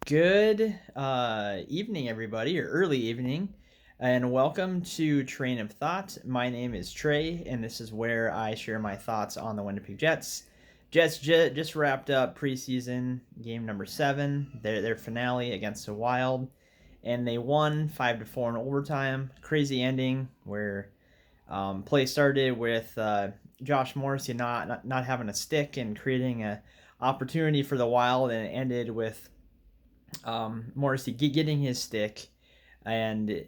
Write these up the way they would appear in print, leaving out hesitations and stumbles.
Good evening, everybody, or early evening, and welcome to Train of Thought. My name is Trey, and this is where I share my thoughts on the Winnipeg Jets. Jets just wrapped up preseason game number 7, their finale against the Wild, and they won 5-4 in overtime. Crazy ending where play started with Josh Morrissey not having a stick and creating a opportunity for the Wild, and it ended with Morrissey getting his stick, and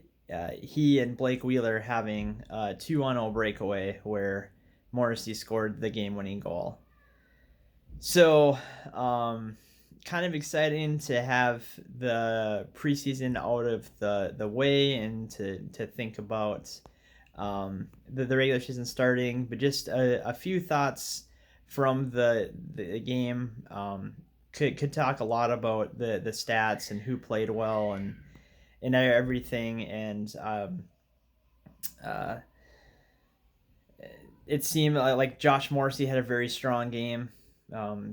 he and Blake Wheeler having a 2-0 breakaway where Morrissey scored the game-winning goal. So, kind of exciting to have the preseason out of the way and to think about the regular season starting, but just a few thoughts from the game. Could talk a lot about the stats and who played well and everything, and uh, it seemed like Josh Morrissey had a very strong game.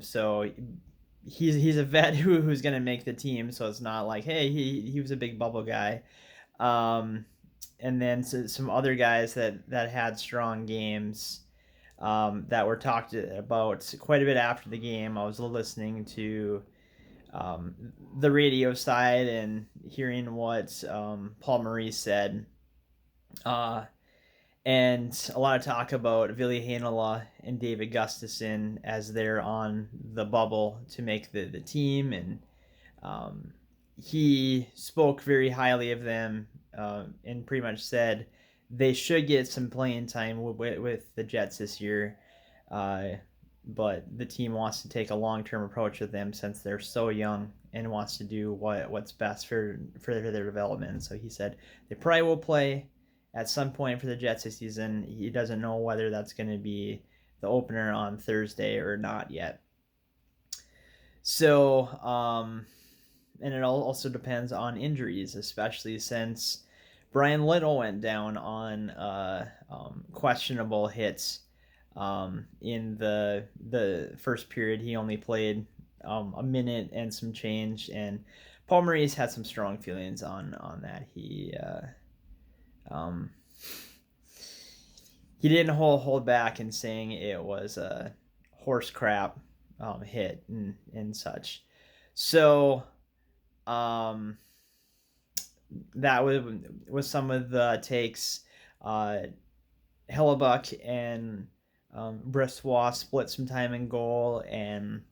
So he's a vet who's going to make the team, so it's not like, hey, he was a big bubble guy. Um, and then some other guys that had strong games that were talked about quite a bit after the game. I was listening to um, the radio side and hearing what Paul Maurice said. Uh, and a lot of talk about Ville Heinola and David Gustafson as they're on the bubble to make the team. And he spoke very highly of them and pretty much said they should get some playing time with the Jets this year. Uh, but the team wants to take a long-term approach with them since they're so young and wants to do what's best for their development. So he said they probably will play at some point for the Jets this season. He doesn't know whether that's going to be the opener on Thursday or not yet. So, and it also depends on injuries, especially since Brian Little went down on questionable hits in the first period. He only played a minute and some change, and Paul Maurice had some strong feelings on that. Um, he didn't hold back in saying it was a horse crap hit and such. So um, that was some of the takes. Hellebuck and Bressois split some time in goal, and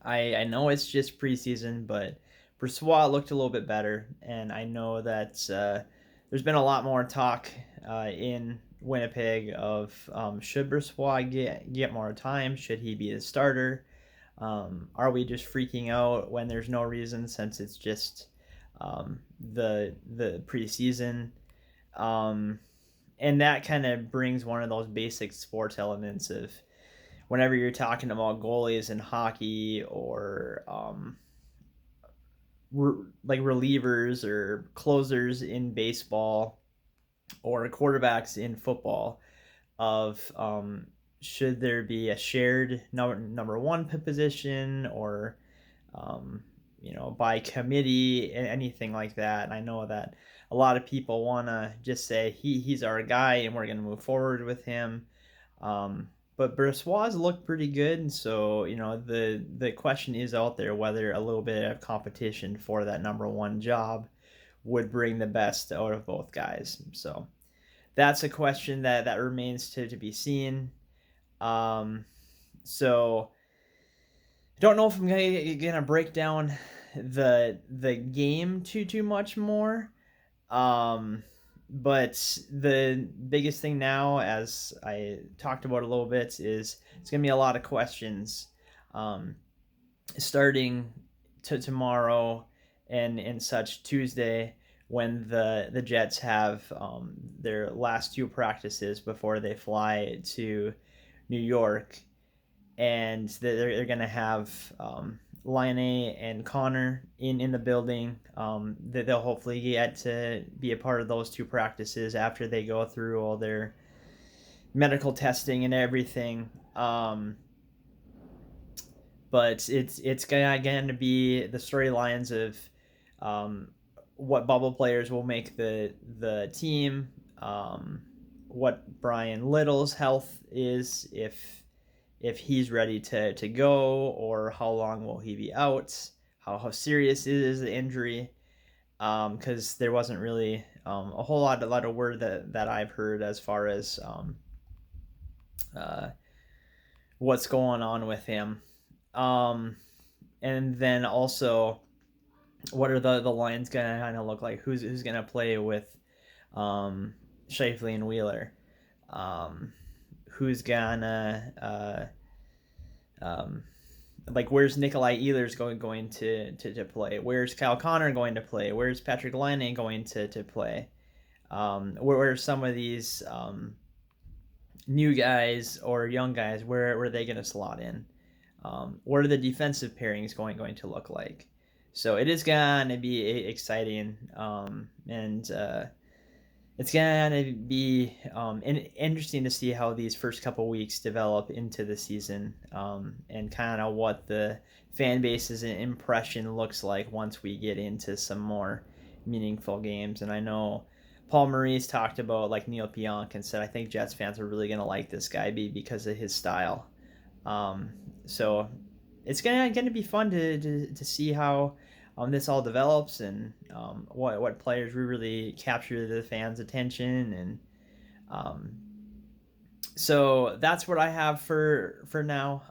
I know it's just preseason, but Bressois looked a little bit better, and I know that there's been a lot more talk in Winnipeg of should Bressois get more time? Should he be the starter? Are we just freaking out when there's no reason since it's just the preseason? And that kind of brings one of those basic sports elements of whenever you're talking about goalies in hockey or like relievers or closers in baseball or quarterbacks in football of should there be a shared number one position or by committee, anything like that. And I know that a lot of people want to just say he's our guy and we're going to move forward with him. But Bressois looked pretty good, and so the question is out there whether a little bit of competition for that number one job would bring the best out of both guys. So that's a question that remains to be seen. So I don't know if I'm gonna break down the game too much more. But the biggest thing now, as I talked about a little bit, is it's gonna be a lot of questions starting tomorrow and such Tuesday when the Jets have their last two practices before they fly to New York, and they're going to have Line and Connor in the building. That they'll hopefully get to be a part of those two practices after they go through all their medical testing and everything. but it's gonna be the storylines of what bubble players will make the team, what Brian Little's health is, if he's ready to go, or how long will he be out, how serious is the injury, because there wasn't really a whole lot of word that I've heard as far as uh, what's going on with him. Um, and then also, what are the lines gonna kind of look like? Who's gonna play with Shifley and Wheeler? Who's gonna like, where's Nikolai Ehlers going to play? Where's Kyle Connor going to play? Where's Patrick Laine going to play? Where are some of these new guys or young guys? Where are they going to slot in? What are the defensive pairings going to look like? So it is going to be exciting, and it's going to be interesting to see how these first couple weeks develop into the season, and kind of what the fan base's impression looks like once we get into some more meaningful games. And I know Paul Maurice talked about, like, Neil Pionk, and said, I think Jets fans are really going to like this guy because of his style. So it's gonna be fun to see how this all develops, and what players really capture the fans' attention, and so that's what I have for now.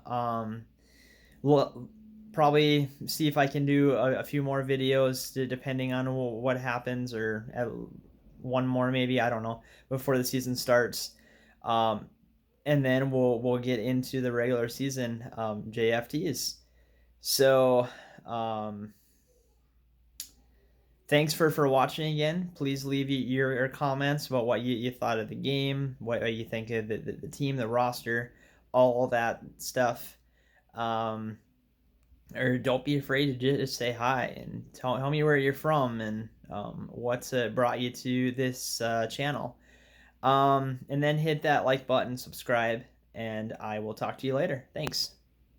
We'll probably see if I can do a few more videos, depending on what happens, or one more maybe, I don't know, before the season starts. And then we'll get into the regular season JFTs. So thanks for watching again. Please leave your comments about what you thought of the game, what you think of the team, the roster, all that stuff. Or don't be afraid to just say hi and tell me where you're from, and what's brought you to this channel. And then hit that like button, subscribe, and I will talk to you later. Thanks.